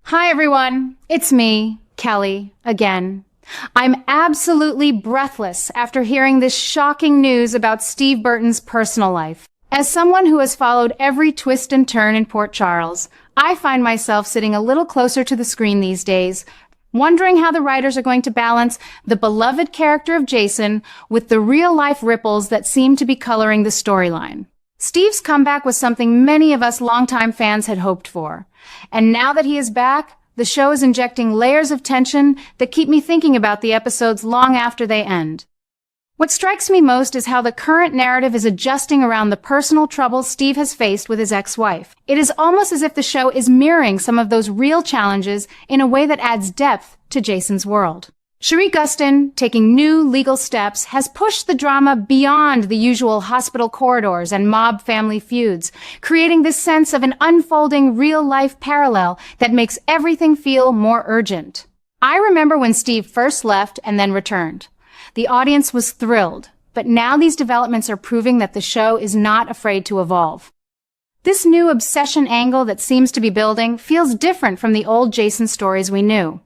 Hi everyone, it's me, Kelly, again. I'm absolutely breathless after hearing this shocking news about Steve Burton's personal life. As someone who has followed every twist and turn in Port Charles, I find myself sitting a little closer to the screen these days, wondering how the writers are going to balance the beloved character of Jason with the real-life ripples that seem to be coloring the storyline. Steve's comeback was something many of us longtime fans had hoped for. And now that he is back, the show is injecting layers of tension that keep me thinking about the episodes long after they end. What strikes me most is how the current narrative is adjusting around the personal troubles Steve has faced with his ex-wife. It is almost as if the show is mirroring some of those real challenges in a way that adds depth to Jason's world. Cherie Gustin, taking new legal steps, has pushed the drama beyond the usual hospital corridors and mob family feuds, creating this sense of an unfolding real-life parallel that makes everything feel more urgent. I remember when Steve first left and then returned. The audience was thrilled, but now these developments are proving that the show is not afraid to evolve. This new obsession angle that seems to be building feels different from the old Jason stories we knew.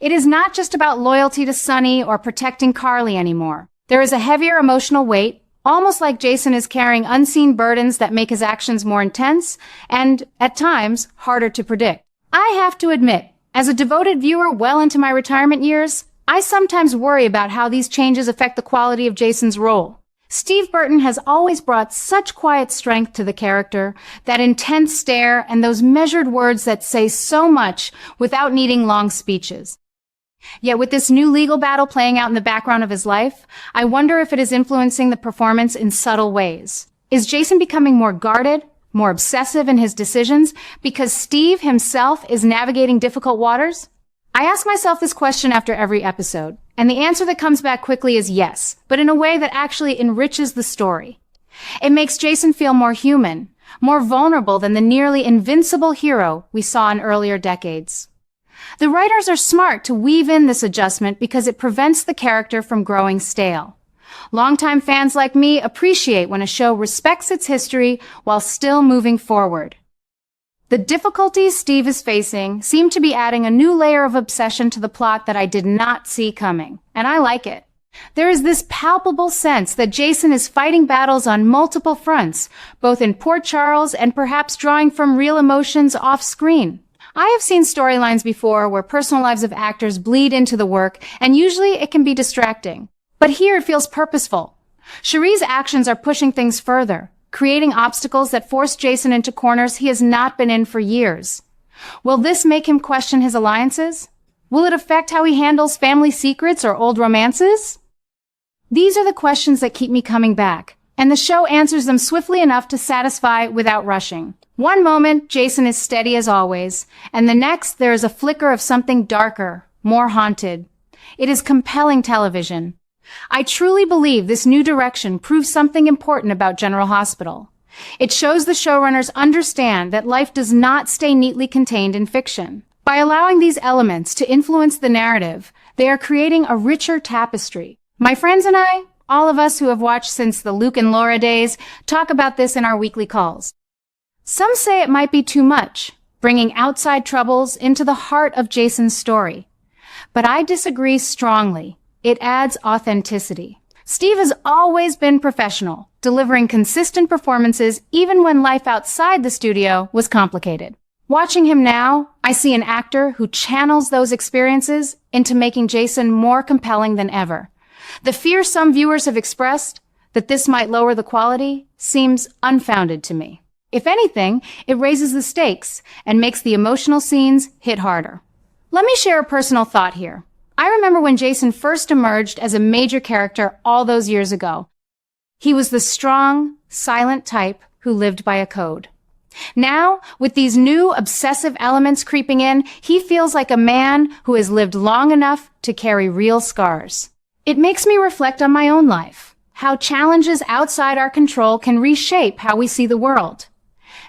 It is not just about loyalty to Sonny or protecting Carly anymore. There is a heavier emotional weight, almost like Jason is carrying unseen burdens that make his actions more intense and, at times, harder to predict. I have to admit, as a devoted viewer well into my retirement years, I sometimes worry about how these changes affect the quality of Jason's role. Steve Burton has always brought such quiet strength to the character, that intense stare and those measured words that say so much without needing long speeches. Yet with this new legal battle playing out in the background of his life, I wonder if it is influencing the performance in subtle ways. Is Jason becoming more guarded, more obsessive in his decisions because Steve himself is navigating difficult waters? I ask myself this question after every episode, and the answer that comes back quickly is yes, but in a way that actually enriches the story. It makes Jason feel more human, more vulnerable than the nearly invincible hero we saw in earlier decades. The writers are smart to weave in this adjustment because it prevents the character from growing stale. Longtime fans like me appreciate when a show respects its history while still moving forward. The difficulties Steve is facing seem to be adding a new layer of obsession to the plot that I did not see coming, and I like it. There is this palpable sense that Jason is fighting battles on multiple fronts, both in Port Charles and perhaps drawing from real emotions off-screen. I have seen storylines before where personal lives of actors bleed into the work, and usually it can be distracting. But here it feels purposeful. Cherie's actions are pushing things further, creating obstacles that force Jason into corners he has not been in for years. Will this make him question his alliances? Will it affect how he handles family secrets or old romances? These are the questions that keep me coming back, and the show answers them swiftly enough to satisfy without rushing. One moment, Jason is steady as always, and the next, there is a flicker of something darker, more haunted. It is compelling television. I truly believe this new direction proves something important about General Hospital. It shows the showrunners understand that life does not stay neatly contained in fiction. By allowing these elements to influence the narrative, they are creating a richer tapestry. My friends and I, all of us who have watched since the Luke and Laura days, talk about this in our weekly calls. Some say it might be too much, bringing outside troubles into the heart of Jason's story. But I disagree strongly. It adds authenticity. Steve has always been professional, delivering consistent performances even when life outside the studio was complicated. Watching him now, I see an actor who channels those experiences into making Jason more compelling than ever. The fear some viewers have expressed that this might lower the quality seems unfounded to me. If anything, it raises the stakes and makes the emotional scenes hit harder. Let me share a personal thought here. I remember when Jason first emerged as a major character all those years ago. He was the strong, silent type who lived by a code. Now, with these new obsessive elements creeping in, he feels like a man who has lived long enough to carry real scars. It makes me reflect on my own life, how challenges outside our control can reshape how we see the world.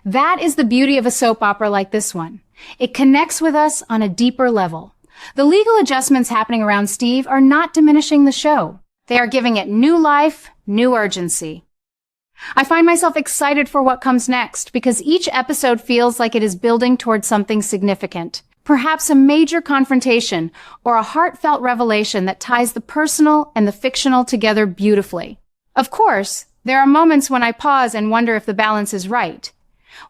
That is the beauty of a soap opera like this one. It connects with us on a deeper level. The legal adjustments happening around Steve are not diminishing the show. They are giving it new life, new urgency. I find myself excited for what comes next because each episode feels like it is building towards something significant. perhaps a major confrontation or a heartfelt revelation that ties the personal and the fictional together beautifully. Of course, there are moments when I pause and wonder if the balance is right.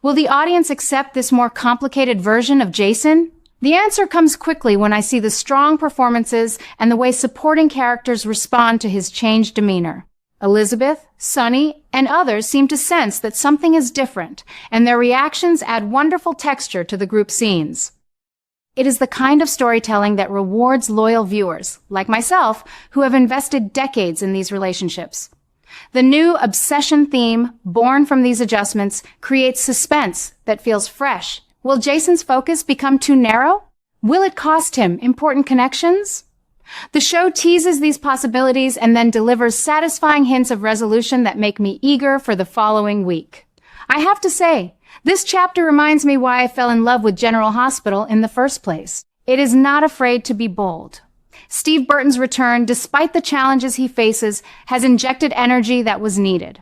Will the audience accept this more complicated version of Jason? The answer comes quickly when I see the strong performances and the way supporting characters respond to his changed demeanor. Elizabeth, Sonny, and others seem to sense that something is different, and their reactions add wonderful texture to the group scenes. It is the kind of storytelling that rewards loyal viewers, like myself, who have invested decades in these relationships. The new obsession theme, born from these adjustments, creates suspense that feels fresh. Will Jason's focus become too narrow? Will it cost him important connections? The show teases these possibilities and then delivers satisfying hints of resolution that make me eager for the following week. I have to say, this chapter reminds me why I fell in love with General Hospital in the first place. It is not afraid to be bold. Steve Burton's return, despite the challenges he faces, has injected energy that was needed.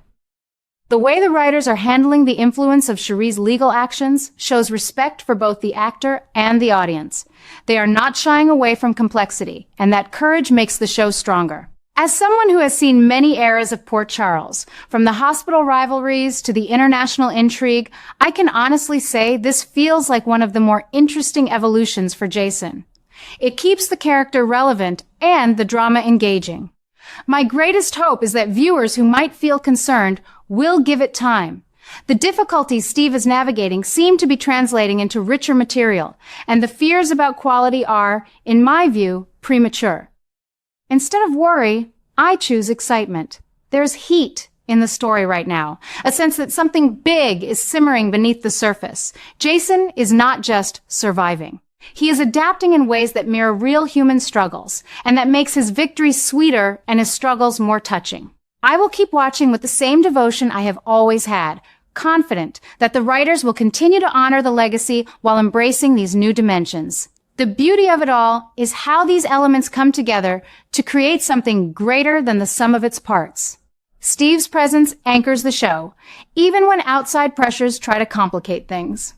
The way the writers are handling the influence of Cherie's legal actions shows respect for both the actor and the audience. They are not shying away from complexity, and that courage makes the show stronger. As someone who has seen many eras of Port Charles, from the hospital rivalries to the international intrigue, I can honestly say this feels like one of the more interesting evolutions for Jason. It keeps the character relevant and the drama engaging. My greatest hope is that viewers who might feel concerned will give it time. The difficulties Steve is navigating seem to be translating into richer material, and the fears about quality are, in my view, premature. Instead of worry, I choose excitement. There's heat in the story right now, a sense that something big is simmering beneath the surface. Jason is not just surviving. He is adapting in ways that mirror real human struggles, and that makes his victories sweeter and his struggles more touching. I will keep watching with the same devotion I have always had, confident that the writers will continue to honor the legacy while embracing these new dimensions. The beauty of it all is how these elements come together to create something greater than the sum of its parts. Steve's presence anchors the show, even when outside pressures try to complicate things.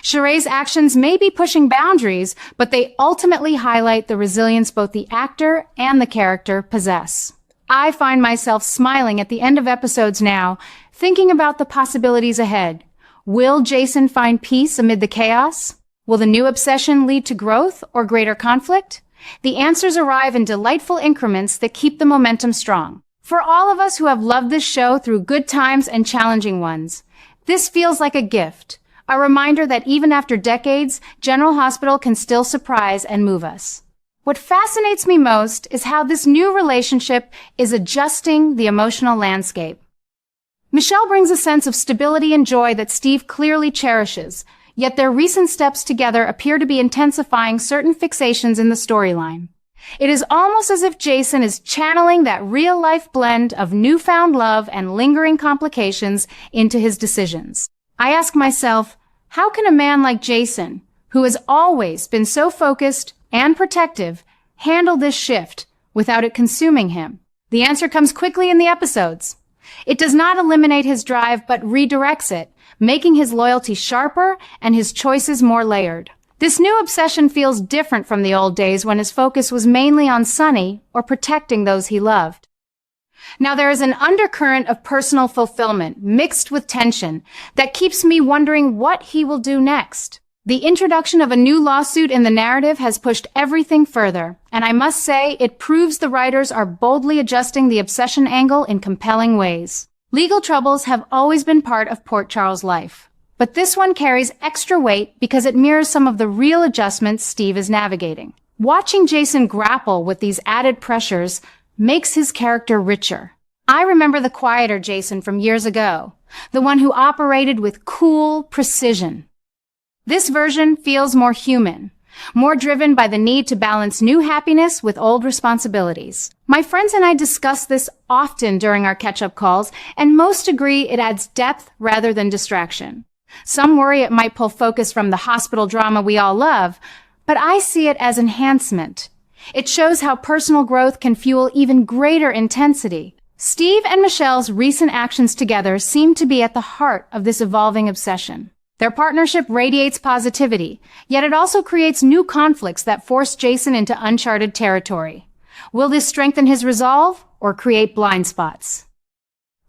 Cherie's actions may be pushing boundaries, but they ultimately highlight the resilience both the actor and the character possess. I find myself smiling at the end of episodes now, thinking about the possibilities ahead. Will Jason find peace amid the chaos? Will the new obsession lead to growth or greater conflict? The answers arrive in delightful increments that keep the momentum strong. For all of us who have loved this show through good times and challenging ones, this feels like a gift. A reminder that even after decades, General Hospital can still surprise and move us. What fascinates me most is how this new relationship is adjusting the emotional landscape. Michelle brings a sense of stability and joy that Steve clearly cherishes, yet their recent steps together appear to be intensifying certain fixations in the storyline. It is almost as if Jason is channeling that real-life blend of newfound love and lingering complications into his decisions. I ask myself, how can a man like Jason, who has always been so focused and protective, handle this shift without it consuming him? The answer comes quickly in the episodes. It does not eliminate his drive, but redirects it, making his loyalty sharper and his choices more layered. This new obsession feels different from the old days when his focus was mainly on Sonny or protecting those he loved. Now there is an undercurrent of personal fulfillment mixed with tension that keeps me wondering what he will do next. The introduction of a new lawsuit in the narrative has pushed everything further, and I must say it proves the writers are boldly adjusting the obsession angle in compelling ways. Legal troubles have always been part of Port Charles' life, but this one carries extra weight because it mirrors some of the real adjustments Steve is navigating. Watching Jason grapple with these added pressures makes his character richer. I remember the quieter Jason from years ago, the one who operated with cool precision. This version feels more human, more driven by the need to balance new happiness with old responsibilities. My friends and I discuss this often during our catch-up calls, and most agree it adds depth rather than distraction. Some worry it might pull focus from the hospital drama we all love, but I see it as enhancement. It shows how personal growth can fuel even greater intensity. Steve and Michelle's recent actions together seem to be at the heart of this evolving obsession. Their partnership radiates positivity, yet it also creates new conflicts that force Jason into uncharted territory. Will this strengthen his resolve or create blind spots?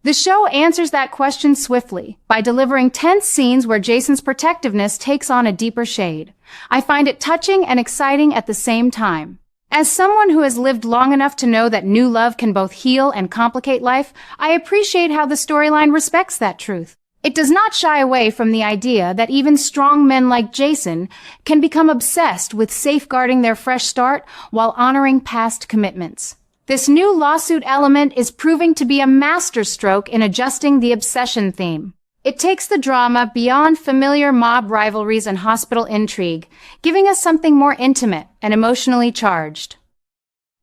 The show answers that question swiftly by delivering tense scenes where Jason's protectiveness takes on a deeper shade. I find it touching and exciting at the same time. As someone who has lived long enough to know that new love can both heal and complicate life, I appreciate how the storyline respects that truth. It does not shy away from the idea that even strong men like Jason can become obsessed with safeguarding their fresh start while honoring past commitments. This new lawsuit element is proving to be a masterstroke in adjusting the obsession theme. It takes the drama beyond familiar mob rivalries and hospital intrigue, giving us something more intimate and emotionally charged.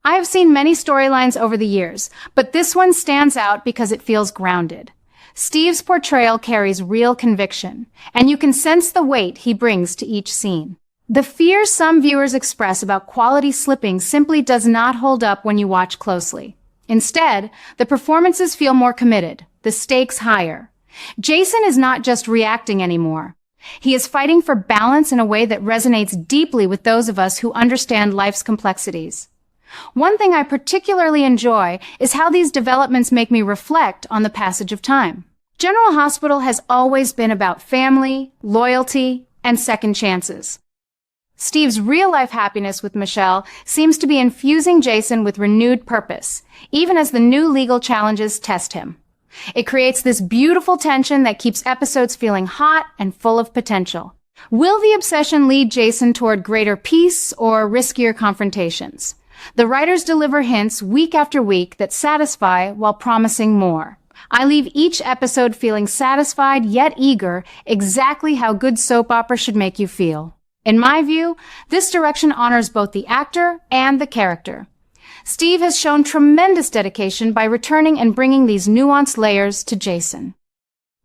I have seen many storylines over the years, but this one stands out because it feels grounded. Steve's portrayal carries real conviction, and you can sense the weight he brings to each scene. The fear some viewers express about quality slipping simply does not hold up when you watch closely. Instead, the performances feel more committed, the stakes higher. Jason is not just reacting anymore. He is fighting for balance in a way that resonates deeply with those of us who understand life's complexities. One thing I particularly enjoy is how these developments make me reflect on the passage of time. General Hospital has always been about family, loyalty, and second chances. Steve's real-life happiness with Michelle seems to be infusing Jason with renewed purpose, even as the new legal challenges test him. It creates this beautiful tension that keeps episodes feeling hot and full of potential. Will the obsession lead Jason toward greater peace or riskier confrontations? The writers deliver hints week after week that satisfy while promising more. I leave each episode feeling satisfied yet eager, exactly how good soap opera should make you feel. In my view, this direction honors both the actor and the character. Steve has shown tremendous dedication by returning and bringing these nuanced layers to Jason.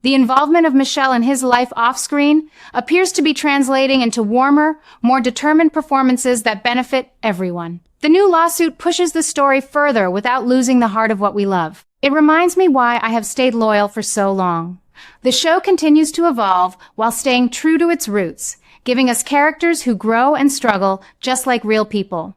The involvement of Michelle in his life off-screen appears to be translating into warmer, more determined performances that benefit everyone. The new lawsuit pushes the story further without losing the heart of what we love. It reminds me why I have stayed loyal for so long. The show continues to evolve while staying true to its roots, giving us characters who grow and struggle just like real people.